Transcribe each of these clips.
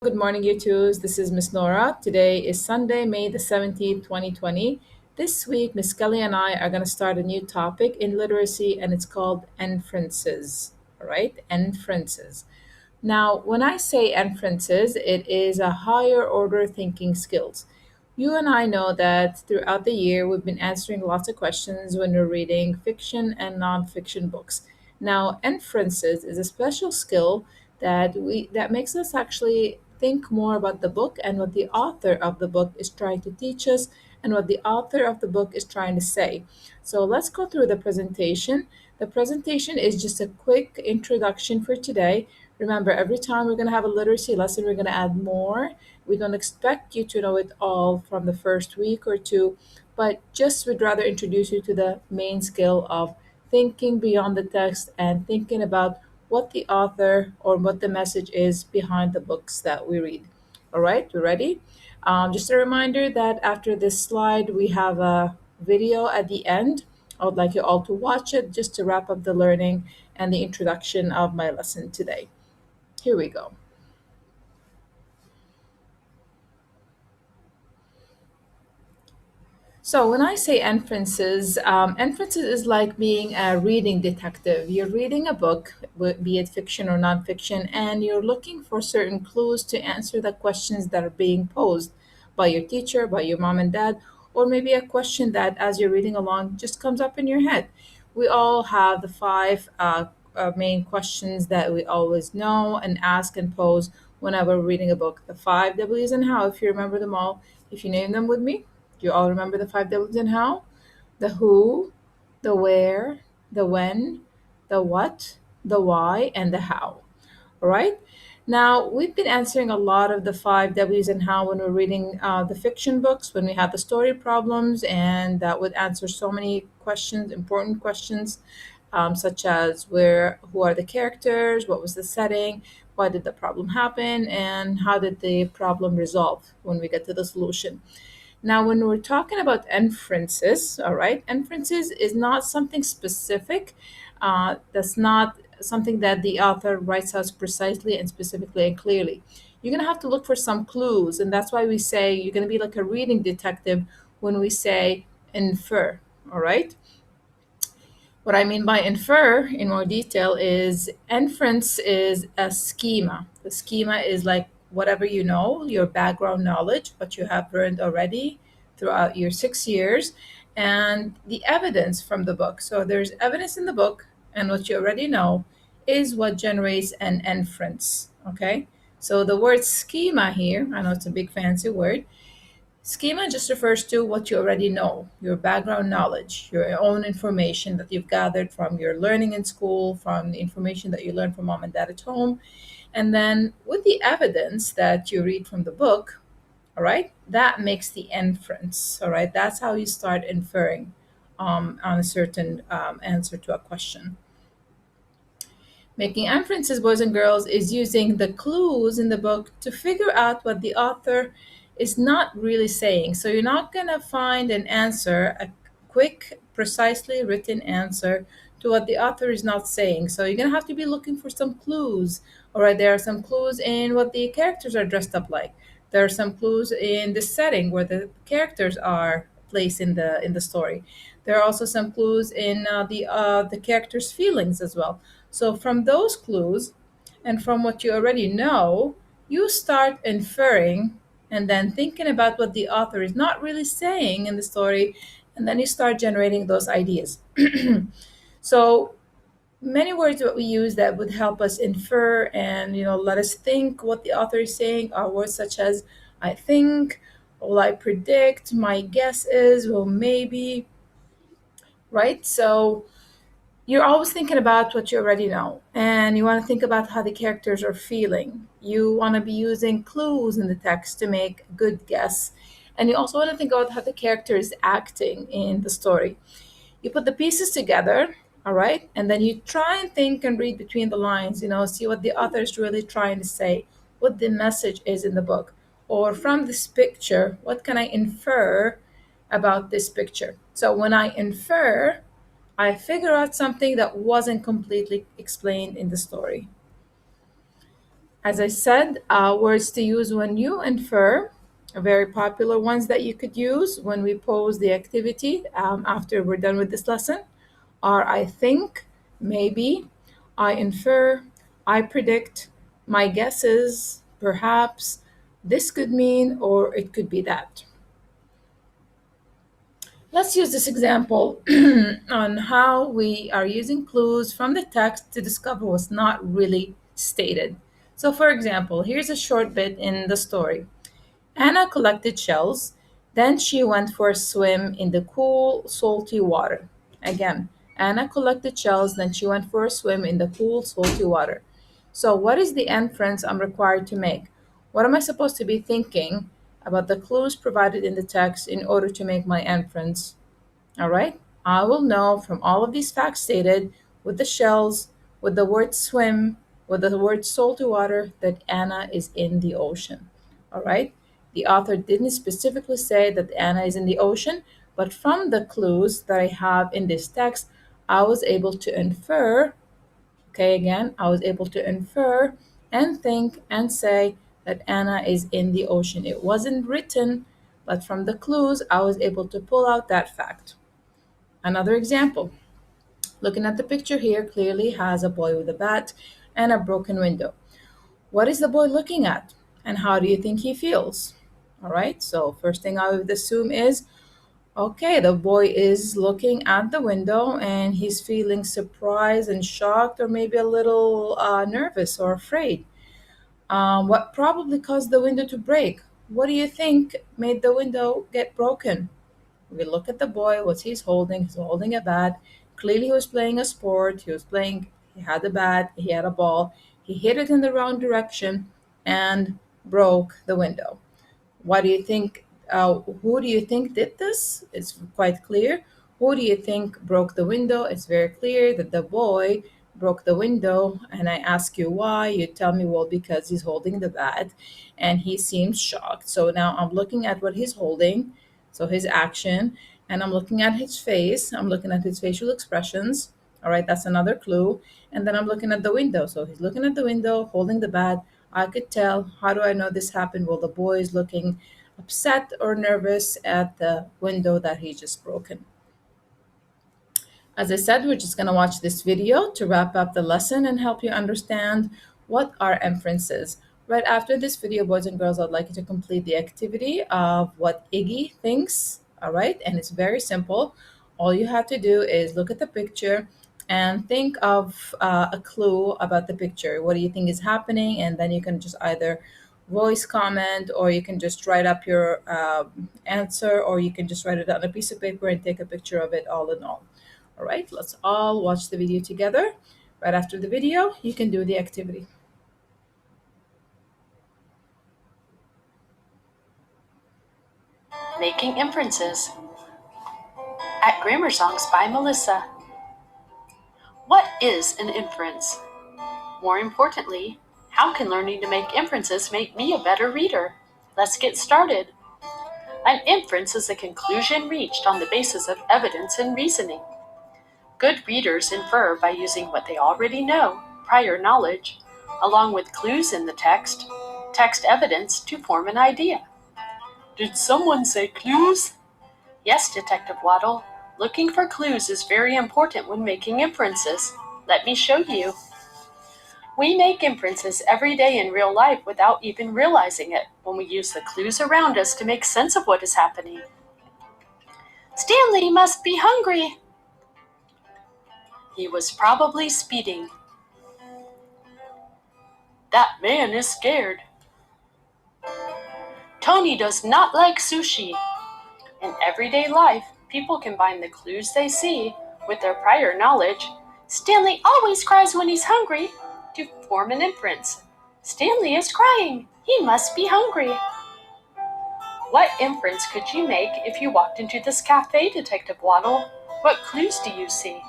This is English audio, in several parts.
Good morning, you twos. This is Miss Nora. Today is Sunday, May the 17th, 2020. This week, Miss Kelly and I are going to start a new topic in literacy, and it's called inferences. All right, inferences. Now, when I say inferences, it is a higher order thinking skills. You and I know that throughout the year we've been answering lots of questions when we're reading fiction and nonfiction books. Now, inferences is a special skill that makes us actually think more about the book and what the author of the book is trying to teach us and what the author of the book is trying to say. So let's go through the presentation. The presentation is just a quick introduction for today. Remember, every time we're going to have a literacy lesson, we're going to add more. We don't expect you to know it all from the first week or two, but just would rather introduce you to the main skill of thinking beyond the text and thinking about what the author or what the message is behind the books that we read. All right, we ready? Just a reminder that after this slide, we have a video at the end. I would like you all to watch it just to wrap up the learning and the introduction of my lesson today. Here we go. So when I say inferences, inferences is like being a reading detective. You're reading a book, be it fiction or nonfiction, and you're looking for certain clues to answer the questions that are being posed by your teacher, by your mom and dad, or maybe a question that, as you're reading along, just comes up in your head. We all have the five main questions that we always know and ask and pose whenever we're reading a book. The five W's and how, if you remember them all, if you name them with me. Do you all remember the five W's and how? The who, the where, the when, the what, the why, and the how. All right. Now, we've been answering a lot of the five W's and how when we're reading the fiction books, when we have the story problems, and that would answer so many questions, important questions, such as who are the characters, what was the setting, why did the problem happen, and how did the problem resolve when we get to the solution. Now, when we're talking about inferences, all right, inferences is not something specific. That's not something that the author writes out precisely and specifically and clearly. You're going to have to look for some clues, and that's why we say you're going to be like a reading detective when we say infer, all right? What I mean by infer in more detail is inference is a schema. The schema is like whatever you know, your background knowledge, what you have learned already throughout your 6 years, and the evidence from the book. So there's evidence in the book, and what you already know is what generates an inference. Okay? So the word schema here, I know it's a big fancy word. Schema just refers to what you already know, your background knowledge, your own information that you've gathered from your learning in school, from the information that you learned from mom and dad at home. And then with the evidence that you read from the book, all right, that makes the inference. All right, that's how you start inferring on a certain answer to a question. Making inferences, boys and girls, is using the clues in the book to figure out what the author is not really saying. So you're not going to find an answer, a quick, precisely written answer to what the author is not saying. So you're going to have to be looking for some clues. All right, there are some clues in what the characters are dressed up like. There are some clues in the setting where the characters are placed in the story. There are also some clues in the characters' feelings as well. So, from those clues and from what you already know, you start inferring and then thinking about what the author is not really saying in the story, and then you start generating those ideas. So, many words that we use that would help us infer and let us think what the author is saying are words such as I think, well, I predict, my guess is, well, maybe, right? So you're always thinking about what you already know, and you want to think about how the characters are feeling. You want to be using clues in the text to make a good guess, and you also want to think about how the character is acting in the story. You put the pieces together, all right, and then you try and think and read between the lines, see what the author is really trying to say, what the message is in the book, or from this picture, what can I infer about this picture? So when I infer, I figure out something that wasn't completely explained in the story. As I said, words to use when you infer, very popular ones that you could use when we pose the activity after we're done with this lesson are I think, maybe, I infer, I predict, my guess is, perhaps, this could mean, or it could be that. Let's use this example on how we are using clues from the text to discover what's not really stated. So, for example, here's a short bit in the story. Anna collected shells, then she went for a swim in the cool, salty water. Again, Anna collected shells, then she went for a swim in the cool, salty water. So, what is the inference I'm required to make? What am I supposed to be thinking about the clues provided in the text in order to make my inference? All right. I will know from all of these facts stated with the shells, with the word swim, with the word salty water, that Anna is in the ocean. All right. The author didn't specifically say that Anna is in the ocean, but from the clues that I have in this text, I was able to infer, okay, again, I was able to infer and think and say that Anna is in the ocean. It wasn't written, but from the clues, I was able to pull out that fact. Another example, looking at the picture here, clearly has a boy with a bat and a broken window. What is the boy looking at? And how do you think he feels? All right, so first thing I would assume is okay, the boy is looking at the window and he's feeling surprised and shocked, or maybe a little nervous or afraid. What probably caused the window to break? What do you think made the window get broken? We look at the boy, what he's holding. He's holding a bat. Clearly, he was playing a sport. He had a bat, he had a ball. He hit it in the wrong direction and broke the window. What do you think? Who do you think did this? It's quite clear. Who do you think broke the window? It's very clear that the boy broke the window. And I ask you why. You tell me, well, because he's holding the bat and he seems shocked. So now I'm looking at what he's holding, so his action, and I'm looking at his face. I'm looking at his facial expressions. All right, that's another clue. And then I'm looking at the window. So he's looking at the window, holding the bat. I could tell. How do I know this happened? Well, the boy is looking upset or nervous at the window that he just broken. As I said, we're just going to watch this video to wrap up the lesson and help you understand what are inferences. Right after this video, boys and girls, I'd like you to complete the activity of what Iggy thinks. All right, and it's very simple. All you have to do is look at the picture and think of a clue about the picture. What do you think is happening? And then you can just either voice comment, or you can just write up your answer, or you can just write it on a piece of paper and take a picture of it all in all. All right, let's all watch the video together. Right after the video, you can do the activity. Making Inferences at Grammar Songs by Melissa. What is an inference? More importantly, how can learning to make inferences make me a better reader? Let's get started. An inference is a conclusion reached on the basis of evidence and reasoning. Good readers infer by using what they already know, prior knowledge, along with clues in the text evidence to form an idea. Did someone say clues? Yes, Detective Waddle. Looking for clues is very important when making inferences. Let me show you. We make inferences every day in real life without even realizing it when we use the clues around us to make sense of what is happening. Stanley must be hungry. He was probably speeding. That man is scared. Tony does not like sushi. In everyday life, people combine the clues they see with their prior knowledge. Stanley always cries when he's hungry, to form an inference. Stanley is crying. He must be hungry. What inference could you make if you walked into this cafe, Detective Waddle? What clues do you see?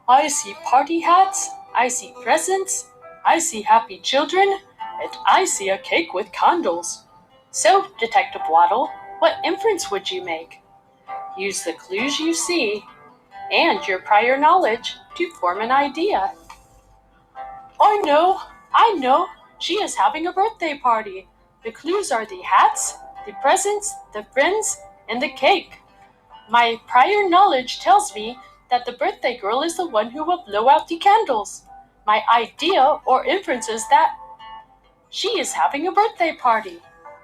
I see party hats. I see presents. I see happy children. And I see a cake with candles. So, Detective Waddle, what inference would you make? Use the clues you see and your prior knowledge to form an idea. I know. I know, she is having a birthday party. The clues are the hats, the presents, the friends, and the cake. My prior knowledge tells me that the birthday girl is the one who will blow out the candles. My idea or inference is that she is having a birthday party.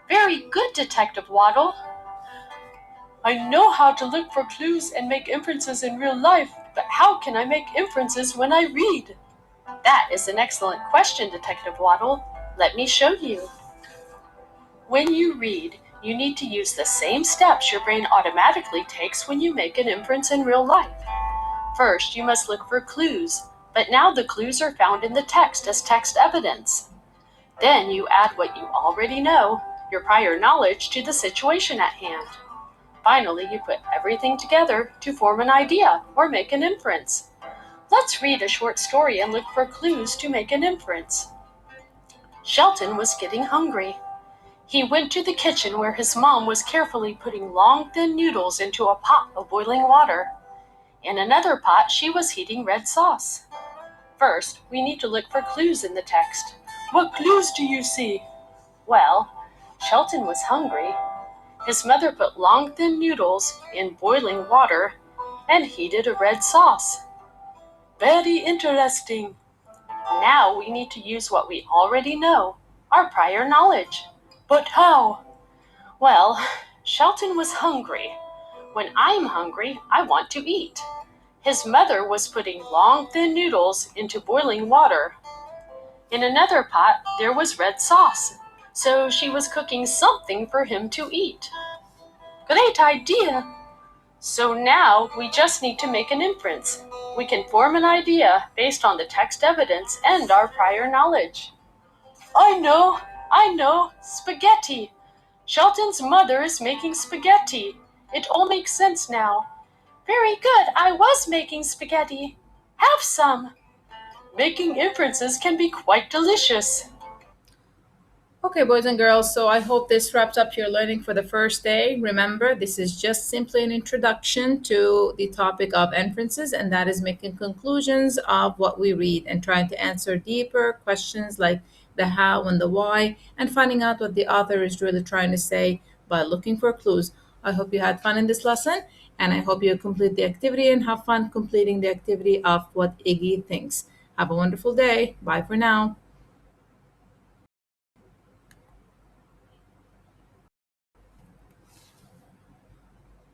Very good, Detective Waddle. I know how to look for clues and make inferences in real life, but how can I make inferences when I read? That is an excellent question, Detective Waddle. Let me show you. When you read, you need to use the same steps your brain automatically takes when you make an inference in real life. First, you must look for clues, but now the clues are found in the text as text evidence. Then you add what you already know, your prior knowledge, to the situation at hand. Finally, you put everything together to form an idea or make an inference. Let's read a short story and look for clues to make an inference. Shelton was getting hungry. He went to the kitchen where his mom was carefully putting long, thin noodles into a pot of boiling water. In another pot, she was heating red sauce. First, we need to look for clues in the text. What clues do you see? Well, Shelton was hungry. His mother put long, thin noodles in boiling water and heated a red sauce. Very interesting. Now we need to use what we already know, our prior knowledge. But how? Well, Shelton was hungry. When I'm hungry, I want to eat. His mother was putting long, thin noodles into boiling water. In another pot, there was red sauce, so she was cooking something for him to eat. Great idea! So now we just need to make an inference. We can form an idea based on the text evidence and our prior knowledge. I know, spaghetti. Shelton's mother is making spaghetti. It all makes sense now. Very good, I was making spaghetti. Have some. Making inferences can be quite delicious. Okay, boys and girls, so I hope this wraps up your learning for the first day. Remember, this is just simply an introduction to the topic of inferences, and that is making conclusions of what we read and trying to answer deeper questions like the how and the why, and finding out what the author is really trying to say by looking for clues. I hope you had fun in this lesson, and I hope you complete the activity and have fun completing the activity of what Iggy thinks. Have a wonderful day. Bye for now.